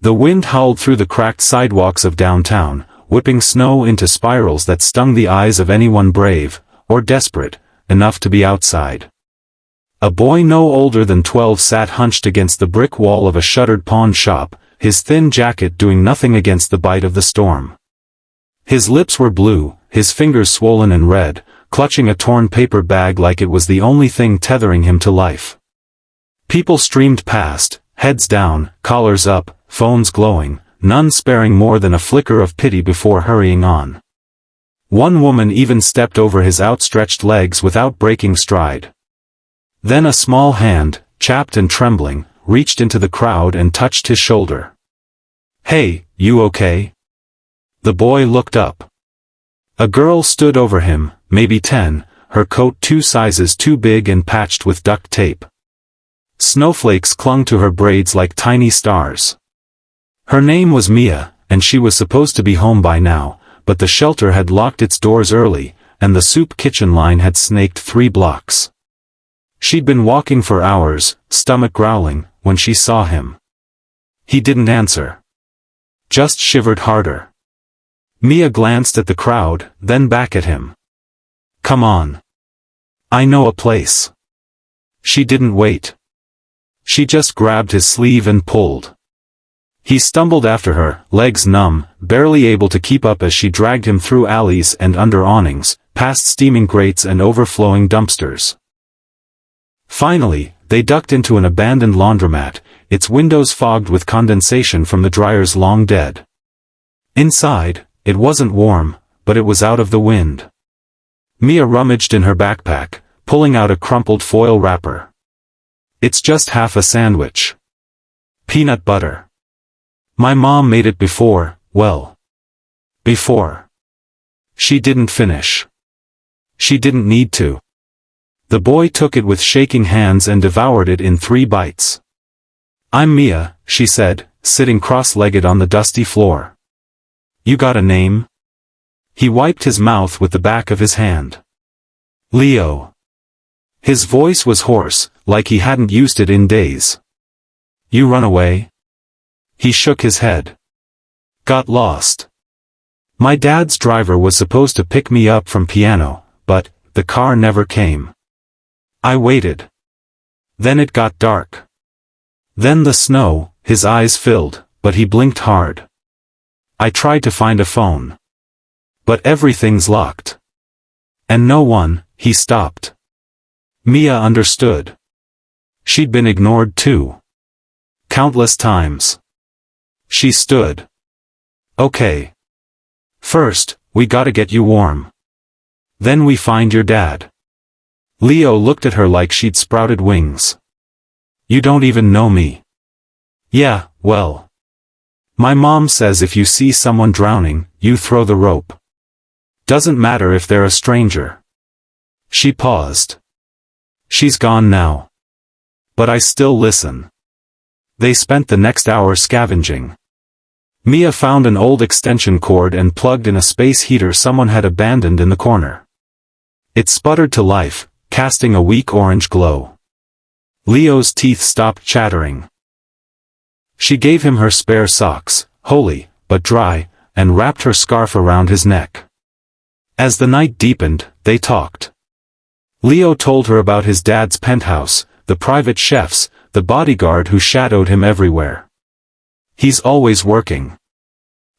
The wind howled through the cracked sidewalks of downtown, whipping snow into spirals that stung the eyes of anyone brave, or desperate, enough to be outside. A boy no older than 12 sat hunched against the brick wall of a shuttered pawn shop, his thin jacket doing nothing against the bite of the storm. His lips were blue, his fingers swollen and red, clutching a torn paper bag like it was the only thing tethering him to life. People streamed past, heads down, collars up, phones glowing, none sparing more than a flicker of pity before hurrying on. One woman even stepped over his outstretched legs without breaking stride. Then a small hand, chapped and trembling, reached into the crowd and touched his shoulder. "Hey, you okay?" The boy looked up. A girl stood over him, maybe 10, her coat 2 sizes too big and patched with duct tape. Snowflakes clung to her braids like tiny stars. Her name was Mia, and she was supposed to be home by now, but the shelter had locked its doors early, and the soup kitchen line had snaked 3 blocks. She'd been walking for hours, stomach growling, when she saw him. He didn't answer. Just shivered harder. Mia glanced at the crowd, then back at him. "Come on. I know a place." She didn't wait. She just grabbed his sleeve and pulled. He stumbled after her, legs numb, barely able to keep up as she dragged him through alleys and under awnings, past steaming grates and overflowing dumpsters. Finally, they ducked into an abandoned laundromat, its windows fogged with condensation from the dryers long dead. Inside, it wasn't warm, but it was out of the wind. Mia rummaged in her backpack, pulling out a crumpled foil wrapper. "It's just half a sandwich. Peanut butter. My mom made it before, well. Before." She didn't finish. She didn't need to. The boy took it with shaking hands and devoured it in 3 bites. "I'm Mia," she said, sitting cross-legged on the dusty floor. "You got a name?" He wiped his mouth with the back of his hand. "Leo." His voice was hoarse, like he hadn't used it in days. "You run away?" He shook his head. "Got lost. My dad's driver was supposed to pick me up from piano, but the car never came. I waited. Then it got dark. Then the snow." His eyes filled, but he blinked hard. "I tried to find a phone. But everything's locked. And no one." He stopped. Mia understood. She'd been ignored too. Countless times. She stood. "Okay. First, we gotta get you warm. Then we find your dad." Leo looked at her like she'd sprouted wings. "You don't even know me." "Yeah, well. My mom says if you see someone drowning, you throw the rope. Doesn't matter if they're a stranger." She paused. "She's gone now. But I still listen." They spent the next hour scavenging. Mia found an old extension cord and plugged in a space heater someone had abandoned in the corner. It sputtered to life, casting a weak orange glow. Leo's teeth stopped chattering. She gave him her spare socks, holy, but dry, and wrapped her scarf around his neck. As the night deepened, they talked. Leo told her about his dad's penthouse, the private chefs, the bodyguard who shadowed him everywhere. "He's always working.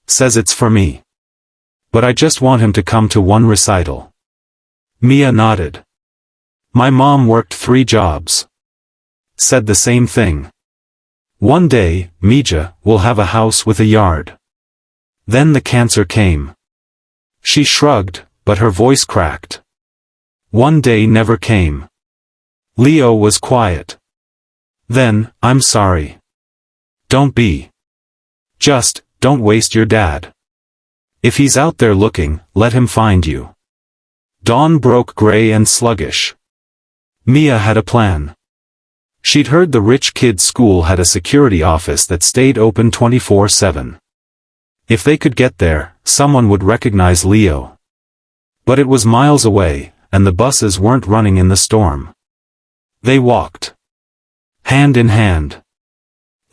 Says it's for me. But I just want him to come to one recital." Mia nodded. "My mom worked 3 jobs. Said the same thing. One day, Mija, will have a house with a yard." Then the cancer came. She shrugged, but her voice cracked. One day never came. Leo was quiet. Then, "I'm sorry." "Don't be. Just, don't waste your dad. If he's out there looking, let him find you." Dawn broke gray and sluggish. Mia had a plan. She'd heard the rich kids' school had a security office that stayed open 24/7. If they could get there, someone would recognize Leo. But it was miles away, and the buses weren't running in the storm. They walked. Hand in hand.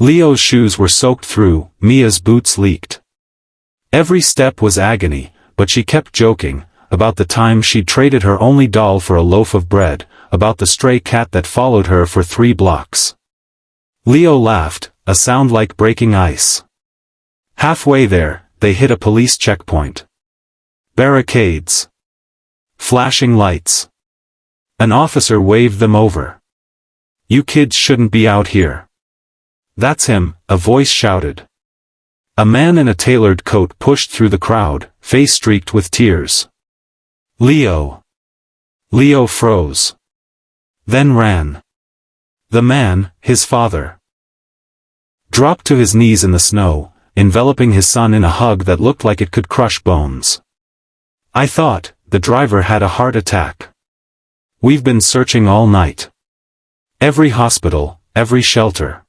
Leo's shoes were soaked through, Mia's boots leaked. Every step was agony, but she kept joking, about the time she'd traded her only doll for a loaf of bread, about the stray cat that followed her for 3 blocks. Leo laughed, a sound like breaking ice. Halfway there, they hit a police checkpoint. Barricades. Flashing lights. An officer waved them over. "You kids shouldn't be out here." "That's him," a voice shouted. A man in a tailored coat pushed through the crowd, face streaked with tears. "Leo." Leo froze. Then ran. The man, his father, dropped to his knees in the snow, enveloping his son in a hug that looked like it could crush bones. "I thought the driver had a heart attack. We've been searching all night. Every hospital, every shelter."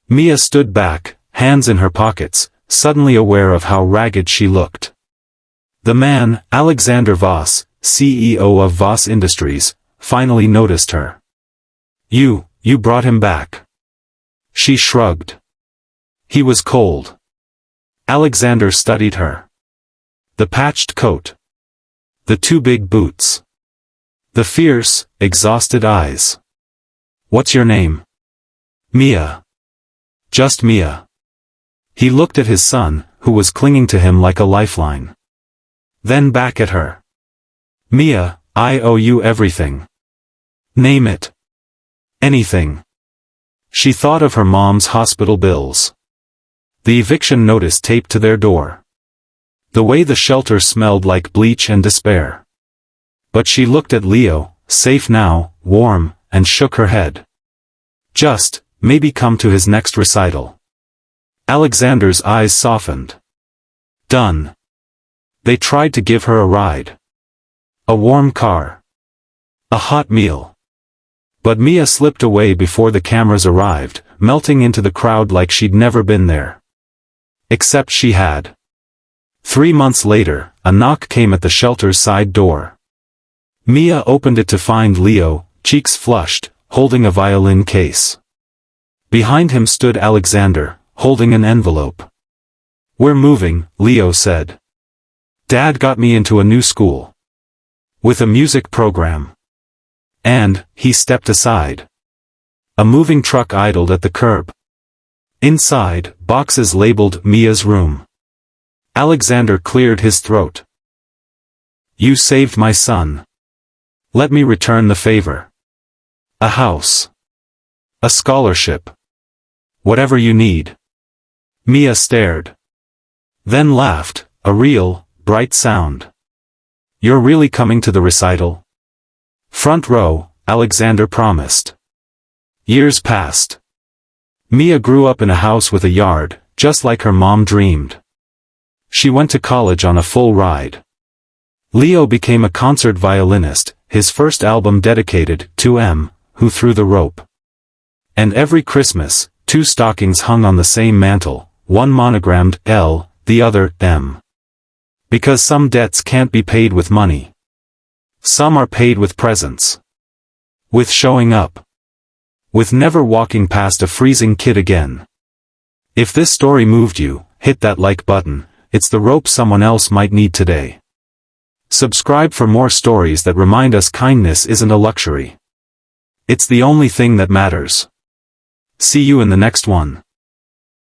Mia stood back, hands in her pockets, suddenly aware of how ragged she looked. The man, Alexander Voss, CEO of Voss Industries, finally noticed her. You brought him back." She shrugged. He was cold. Alexander studied her. The patched coat. The 2 big boots. The fierce, exhausted eyes. "What's your name?" "Mia." "Just Mia." He looked at his son, who was clinging to him like a lifeline. Then back at her. "Mia, I owe you everything. Name it. Anything." She thought of her mom's hospital bills. The eviction notice taped to their door. The way the shelter smelled like bleach and despair. But she looked at Leo, safe now, warm, and shook her head. Just, maybe come to his next recital. Alexander's eyes softened. Done. They tried to give her a ride. A warm car. A hot meal. But Mia slipped away before the cameras arrived, melting into the crowd like she'd never been there. Except she had. 3 months later, a knock came at the shelter's side door. Mia opened it to find Leo, cheeks flushed, holding a violin case. Behind him stood Alexander, holding an envelope. "We're moving," Leo said. "Dad got me into a new school. With a music program." And, he stepped aside. A moving truck idled at the curb. Inside, boxes labeled Mia's room. Alexander cleared his throat. "You saved my son. Let me return the favor. A house. A scholarship. Whatever you need." Mia stared. Then laughed, a real, bright sound. "You're really coming to the recital?" "Front row," Alexander promised. Years passed. Mia grew up in a house with a yard, just like her mom dreamed. She went to college on a full ride. Leo became a concert violinist, his first album dedicated to M, who threw the rope. And every Christmas, 2 stockings hung on the same mantle, one monogrammed L, the other M. Because some debts can't be paid with money. Some are paid with presents. With showing up. With never walking past a freezing kid again. If this story moved you, hit that like button, it's the rope someone else might need today. Subscribe for more stories that remind us kindness isn't a luxury. It's the only thing that matters. See you in the next one.